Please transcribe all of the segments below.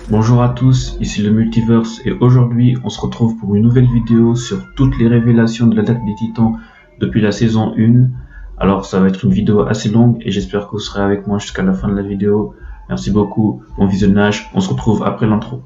Bonjour à tous, ici le Multiverse et aujourd'hui on se retrouve pour une nouvelle vidéo sur toutes les révélations de l'attaque des Titans depuis la saison 1. Alors ça va être une vidéo assez longue et j'espère que vous serez avec moi jusqu'à la fin de la vidéo. Merci beaucoup, bon visionnage, on se retrouve après l'intro.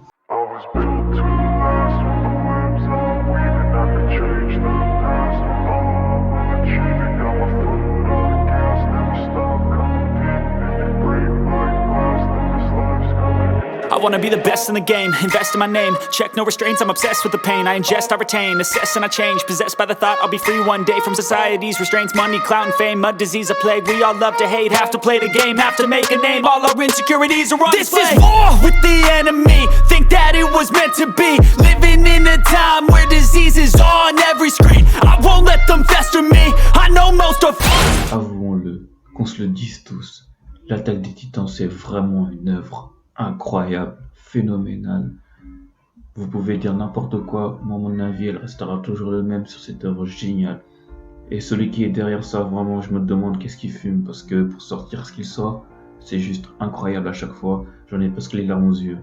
I wanna be the best in the game, invest in my name. Check no restraints, I'm obsessed with the pain. I ingest, I retain, assess and I change. Possessed by the thought I'll be free one day from society's restraints. Money, clout and fame, mud, disease, a plague. We all love to hate, have to play the game, have to make a name. All our insecurities are on display. This is war with the enemy, think that it was meant to be. Living in a time where disease is on every screen. I won't let them fester me, I know most of... Avouons-le, qu'on se le dise tous, l'attaque des Titans c'est vraiment une œuvre incroyable, phénoménale. Vous pouvez dire n'importe quoi, moi mon avis elle restera toujours le même sur cette œuvre géniale. Et celui qui est derrière ça, vraiment je me demande qu'est-ce qu'il fume, parce que pour sortir ce qu'il sort, c'est juste incroyable à chaque fois, j'en ai presque les larmes aux yeux.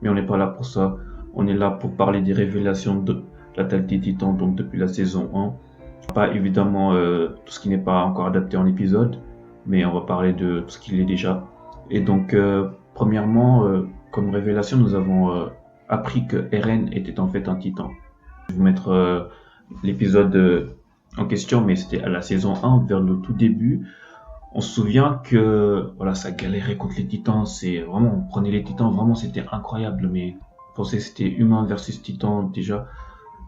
Mais on n'est pas là pour ça, on est là pour parler des révélations de l'attaque des Titans, donc depuis la saison 1. Pas évidemment tout ce qui n'est pas encore adapté en épisode, mais on va parler de tout ce qu'il est déjà. Et donc premièrement, comme révélation, nous avons appris que Eren était en fait un titan. Je vais vous mettre l'épisode en question, mais c'était à la saison 1, vers le tout début. On se souvient que voilà, ça galérait contre les titans, c'est vraiment, on prenait les titans, vraiment c'était incroyable, mais on pensait que c'était humain versus titan déjà.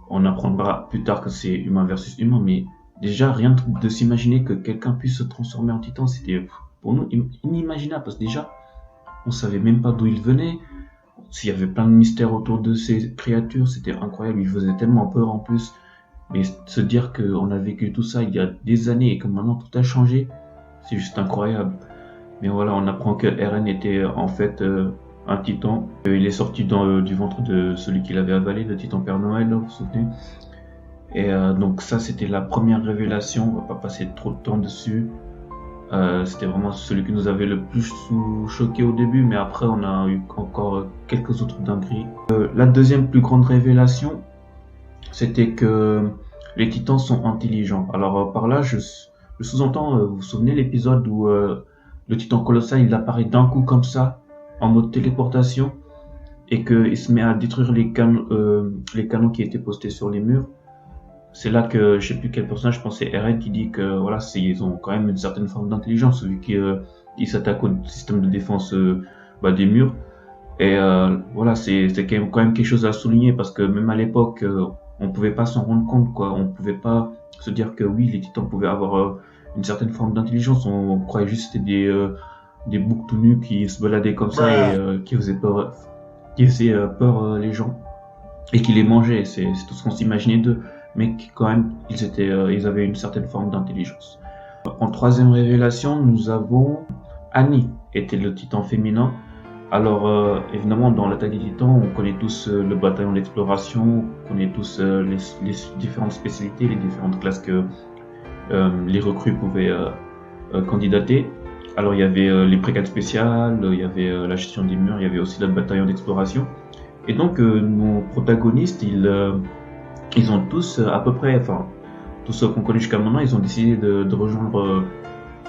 On apprendra plus tard que c'est humain versus humain, mais déjà rien de s'imaginer que quelqu'un puisse se transformer en titan, c'était pour nous inimaginable, parce que déjà on savait même pas d'où il venait. S'il y avait plein de mystères autour de ces créatures, c'était incroyable, il faisait tellement peur en plus. Mais se dire qu'on a vécu tout ça il y a des années et que maintenant tout a changé, c'est juste incroyable. Mais voilà, on apprend que Eren était en fait un titan. Il est sorti du ventre de celui qui l'avait avalé, le titan Père Noël, vous vous souvenez. Et donc ça c'était la première révélation, on va pas passer trop de temps dessus. C'était vraiment celui qui nous avait le plus choqué au début, mais après on a eu encore quelques autres dingueries. La deuxième plus grande révélation, c'était que les titans sont intelligents. Alors par là, je sous-entends, vous vous souvenez l'épisode où le titan colossal il apparaît d'un coup comme ça, en mode téléportation, et qu'il se met à détruire les canons qui étaient postés sur les murs. C'est là que je sais plus quel personnage, je pense c'est Eren qui dit que voilà, ils ont quand même une certaine forme d'intelligence vu qu'ils s'attaquent au système de défense des murs. Et voilà, c'est quand même quelque chose à souligner parce que même à l'époque, on pouvait pas s'en rendre compte, quoi. On pouvait pas se dire que oui, les titans pouvaient avoir une certaine forme d'intelligence. On croyait juste que c'était des boucs tout nus qui se baladaient comme ça et qui faisaient peur, les gens et qui les mangeaient. C'est tout ce qu'on s'imaginait d'eux. Mais quand même, ils avaient une certaine forme d'intelligence. En troisième révélation, nous avons Annie, était le titan féminin. Alors, évidemment, dans l'attaque des titans, on connaît tous le bataillon d'exploration, on connaît tous les différentes spécialités, les différentes classes que les recrues pouvaient candidater. Alors, il y avait les brigades spéciales, il y avait la gestion des murs, il y avait aussi le bataillon d'exploration. Et donc, nos protagonistes, ils ont tous à peu près, enfin tous ceux qu'on connaît jusqu'à maintenant, ils ont décidé de rejoindre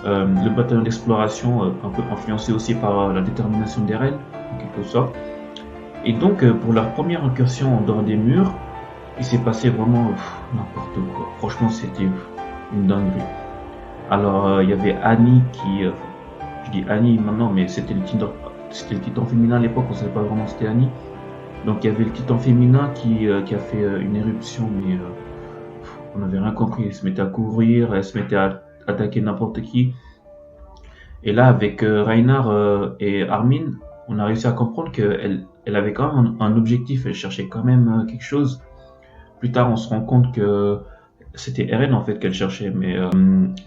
le bataillon d'exploration, un peu influencé aussi par la détermination d'Eren, en quelque sorte. Et donc pour leur première incursion en dehors des murs, il s'est passé vraiment n'importe quoi. Franchement, c'était une dinguerie. Alors il y avait Annie qui, je dis Annie maintenant, mais c'était le titan féminin à l'époque, on savait pas vraiment c'était Annie. Donc il y avait le titan féminin qui a fait une éruption, mais on n'avait rien compris. Elle se mettait à courir, elle se mettait à attaquer n'importe qui. Et là, avec Reinhard et Armin, on a réussi à comprendre qu'elle avait quand même un objectif, elle cherchait quand même quelque chose. Plus tard, on se rend compte que c'était Eren en fait qu'elle cherchait, mais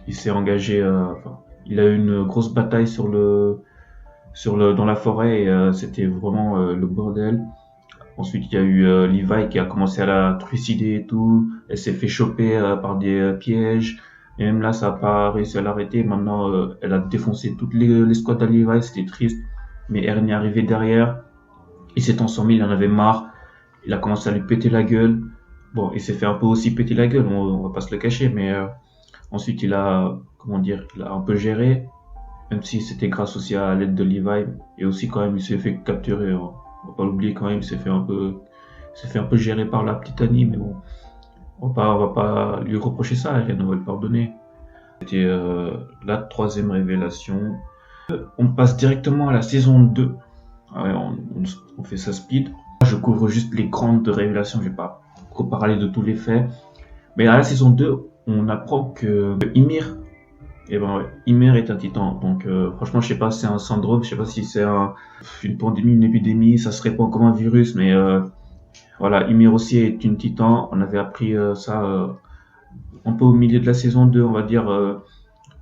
il s'est engagé, il a eu une grosse bataille dans la forêt et c'était vraiment le bordel. Ensuite, il y a eu Levi qui a commencé à la trucider et tout. Elle s'est fait choper par des pièges. Et même là, ça n'a pas réussi à l'arrêter. Maintenant, elle a défoncé toutes les squads à Levi. C'était triste. Mais Eren est arrivé derrière. Il s'est transformé, il en avait marre. Il a commencé à lui péter la gueule. Bon, il s'est fait un peu aussi péter la gueule, on va pas se le cacher, mais ensuite il a, comment dire, il a un peu géré, même si c'était grâce aussi à l'aide de Levi, et aussi quand même il s'est fait capturer, hein. On va pas l'oublier quand même, il s'est fait un peu gérer par la petite Annie, mais bon, on va pas lui reprocher ça, rien ne va le pardonner. C'était la troisième révélation. On passe directement à la saison 2. Ouais, on fait ça speed. Je couvre juste les grandes révélations, je vais pas reparler de tous les faits. Mais dans la saison 2, on apprend que Ymir, Ymir est un titan. Donc franchement, je sais pas si c'est un syndrome, je sais pas si c'est une pandémie, une épidémie, ça se répand comme un virus, mais voilà, Ymir aussi est une titan. On avait appris ça un peu au milieu de la saison 2, on va dire,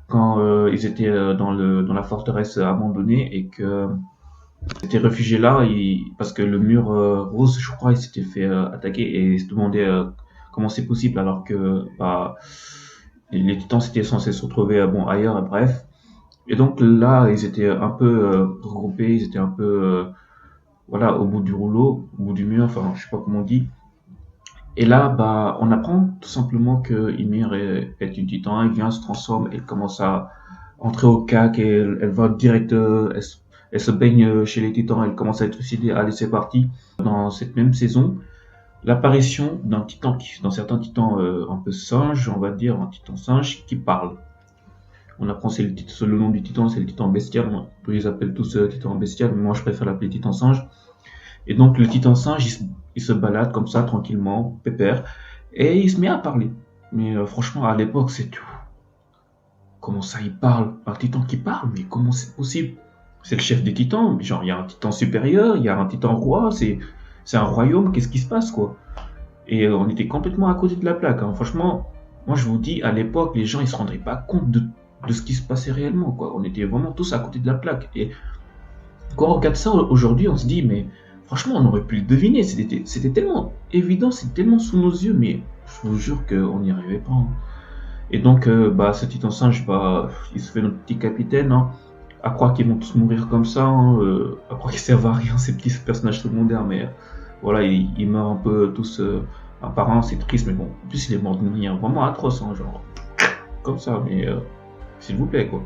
quand ils étaient dans la forteresse abandonnée et que s'était réfugié là parce que le mur rose, je crois, il s'était fait attaquer et il se demandait comment c'est possible alors que les titans étaient censés se retrouver ailleurs, bref. Et donc là, ils étaient un peu regroupés, ils étaient un peu voilà, au bout du rouleau, au bout du mur, enfin je sais pas comment on dit. Et là, on apprend tout simplement que Ymir est une titan, elle vient, se transforme, elle commence à entrer au CAC et elle va direct, elle se baigne chez les titans, elle commence à être suicidée, allez c'est parti. Dans cette même saison, l'apparition d'un titan, dans certains titans un peu singes, on va dire, un titan singe qui parle. On apprend le nom du titan, c'est le titan bestial, ils les appellent tous titan bestial, mais moi je préfère l'appeler titan singe. Et donc le titan singe, il se balade comme ça, tranquillement, pépère, et il se met à parler. Mais franchement, à l'époque, c'est tout. Comment ça, il parle? Un titan qui parle? Mais comment c'est possible? C'est le chef des titans, genre il y a un titan supérieur, il y a un titan roi, c'est un royaume, qu'est-ce qui se passe quoi? Et on était complètement à côté de la plaque, hein. Franchement, moi je vous dis, à l'époque, les gens ils se rendraient pas compte de ce qui se passait réellement, quoi. On était vraiment tous à côté de la plaque. Et quand on regarde ça aujourd'hui, on se dit, mais franchement, on aurait pu le deviner, c'était tellement évident, c'était tellement sous nos yeux, mais je vous jure qu'on n'y arrivait pas, hein. Et donc, ce titan singe, il se fait notre petit capitaine, hein, à croire qu'ils vont tous mourir comme ça, hein, à croire qu'ils servent à rien, ces petits personnages secondaires, mais voilà, ils meurent un peu tous un par un, c'est triste, mais bon, en plus il est mort d'une manière vraiment atroce, hein, genre, comme ça, mais s'il vous plaît, quoi.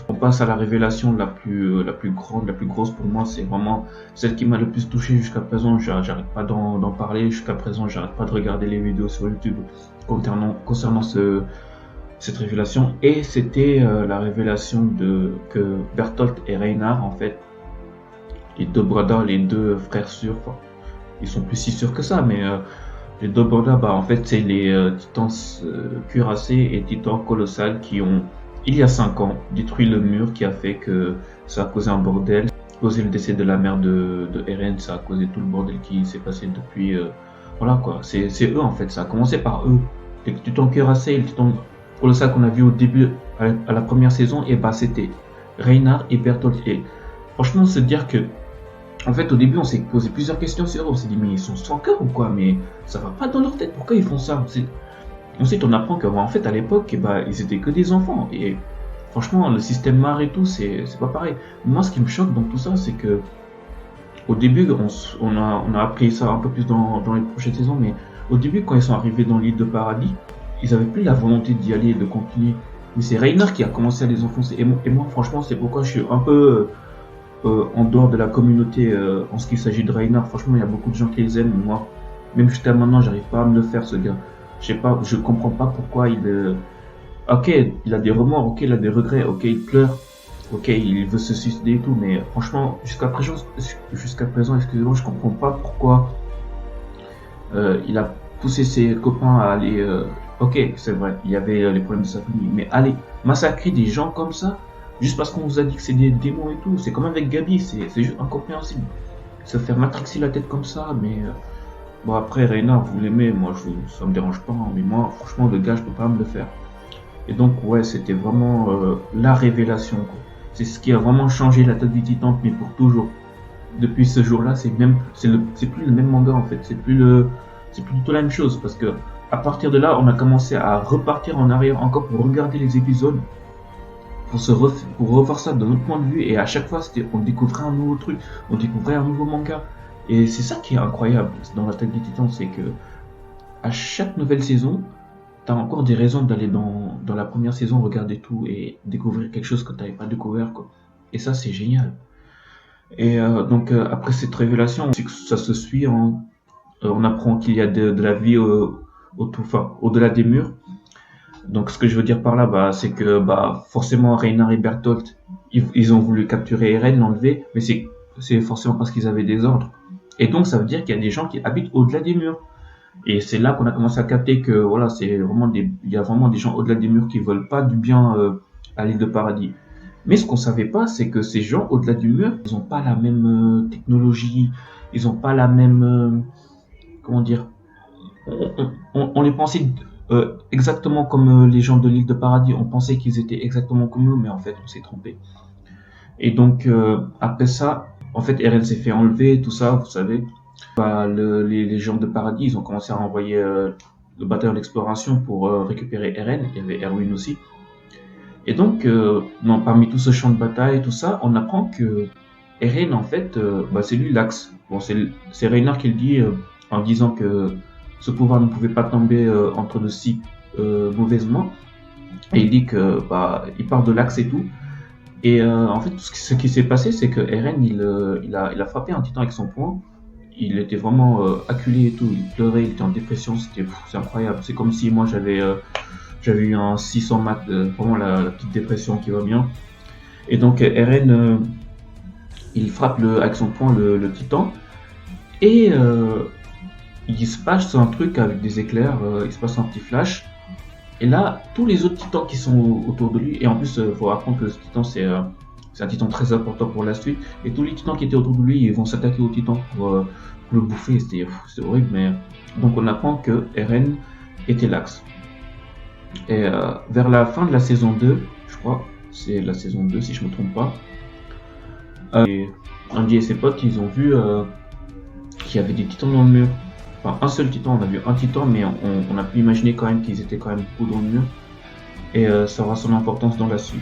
On passe à la révélation la plus grande, la plus grosse pour moi, c'est vraiment celle qui m'a le plus touché jusqu'à présent, j'arrête pas d'en parler, jusqu'à présent, j'arrête pas de regarder les vidéos sur YouTube concernant cette révélation, et c'était la révélation que Bertolt et Reinhard, en fait, les deux brothers, les deux frères sûrs, enfin, ils sont plus si sûrs que ça, mais les deux brothers, en fait, c'est les titans cuirassés et titans colossales qui ont, il y a 5 ans, détruit le mur qui a fait que ça a causé un bordel, causé le décès de la mère de Eren, ça a causé tout le bordel qui s'est passé depuis, voilà quoi, c'est eux en fait, ça a commencé par eux, les titans cuirassés et les titans colossales qu'on a vu au début, à la première saison, et c'était Reinhard et Bertolt. Et franchement, se dire que, en fait, au début, on s'est posé plusieurs questions sur eux. On s'est dit, mais ils sont sans cœur ou quoi? Mais ça va pas dans leur tête. Pourquoi ils font ça? Ensuite, on apprend qu'en fait, à l'époque, ils étaient que des enfants. Et franchement, le système MAR et tout, c'est pas pareil. Moi, ce qui me choque dans tout ça, c'est que au début, on a appris ça un peu plus dans les prochaines saisons, mais au début, quand ils sont arrivés dans l'île de Paradis, ils avaient plus la volonté d'y aller et de continuer. Mais c'est Reinhard qui a commencé à les enfoncer. Et moi, franchement, c'est pourquoi je suis un peu en dehors de la communauté en ce qu'il s'agit de Reinhard. Franchement, il y a beaucoup de gens qui les aiment, mais moi, même jusqu'à maintenant, j'arrive pas à me le faire, ce gars. Je comprends pas pourquoi ok, il a des remords, ok, il a des regrets, ok, il pleure, ok, il veut se suicider et tout, mais franchement, jusqu'à présent, excusez-moi, je comprends pas pourquoi il a poussé ses copains à aller... ok, c'est vrai, il y avait les problèmes de sa famille, mais aller massacrer des gens comme ça, juste parce qu'on vous a dit que c'est des démons et tout, c'est comme avec Gabi, c'est juste incompréhensible. Se faire matrixer la tête comme ça, mais... bon, après, Reinhard, vous l'aimez, moi, ça me dérange pas, hein, mais moi, franchement, le gars, je peux pas me le faire. Et donc, ouais, c'était vraiment la révélation, quoi. C'est ce qui a vraiment changé la tête du Titan, mais pour toujours. Depuis ce jour-là, c'est plus le même manga, en fait, c'est plus du tout la même chose, parce que à partir de là, on a commencé à repartir en arrière encore pour regarder les épisodes, pour revoir ça de notre point de vue, et à chaque fois, on découvrait un nouveau truc, on découvrait un nouveau manga. Et c'est ça qui est incroyable dans l'attaque des Titans, c'est que à chaque nouvelle saison, t'as encore des raisons d'aller dans la première saison, regarder tout et découvrir quelque chose que t'avais pas découvert, quoi. Et ça, c'est génial. Et donc, après cette révélation, c'est que ça se suit, on apprend qu'il y a de la vie au-delà des murs. Donc, ce que je veux dire par là, c'est que forcément, Reinhard et Bertolt, ils ont voulu capturer Eren, l'enlever, mais c'est forcément parce qu'ils avaient des ordres. Et donc, ça veut dire qu'il y a des gens qui habitent au-delà des murs. Et c'est là qu'on a commencé à capter que voilà, il y a vraiment des gens au-delà des murs qui veulent pas du bien à l'île de Paradis. Mais ce qu'on savait pas, c'est que ces gens au-delà du mur, ils ont pas la même technologie, ils ont pas la même, comment dire, on les pensait exactement comme les gens de l'île de Paradis. On pensait qu'ils étaient exactement comme eux, mais en fait, on s'est trompé. Et donc après ça, en fait, Eren s'est fait enlever, tout ça, vous savez. Les gens de Paradis, ils ont commencé à envoyer le bataillon d'exploration pour récupérer Eren. Il y avait Erwin aussi. Et donc, parmi tout ce champ de bataille, tout ça, on apprend que Eren, en fait, c'est lui l'axe. Bon, c'est Reinhard qui le dit en disant que ce pouvoir ne pouvait pas tomber entre de si mauvaises mains. Et il dit que il part de l'axe et tout. Et en fait, ce qui s'est passé, c'est que Eren, il a frappé un titan avec son poing. Il était vraiment acculé et tout. Il pleurait, il était en dépression. C'est incroyable. C'est comme si moi j'avais eu un 600 maths, vraiment la petite dépression qui va bien. Et donc Eren, il frappe avec son poing le titan. Et il se passe un truc avec des éclairs. Il se passe un petit flash. Et là, tous les autres titans qui sont autour de lui, et en plus, il faut apprendre que ce titan, c'est un titan très important pour la suite, et tous les titans qui étaient autour de lui, ils vont s'attaquer au titan pour le bouffer, c'est horrible, mais... Donc on apprend que Eren était l'axe. Et vers la fin de la saison 2, je crois, c'est la saison 2 si je me trompe pas, et Andy et ses potes, ils ont vu qu'il y avait des titans dans le mur. Enfin, un seul titan, on a vu un titan, mais on a pu imaginer quand même qu'ils étaient quand même beaucoup dans le mur. Et ça aura son importance dans la suite.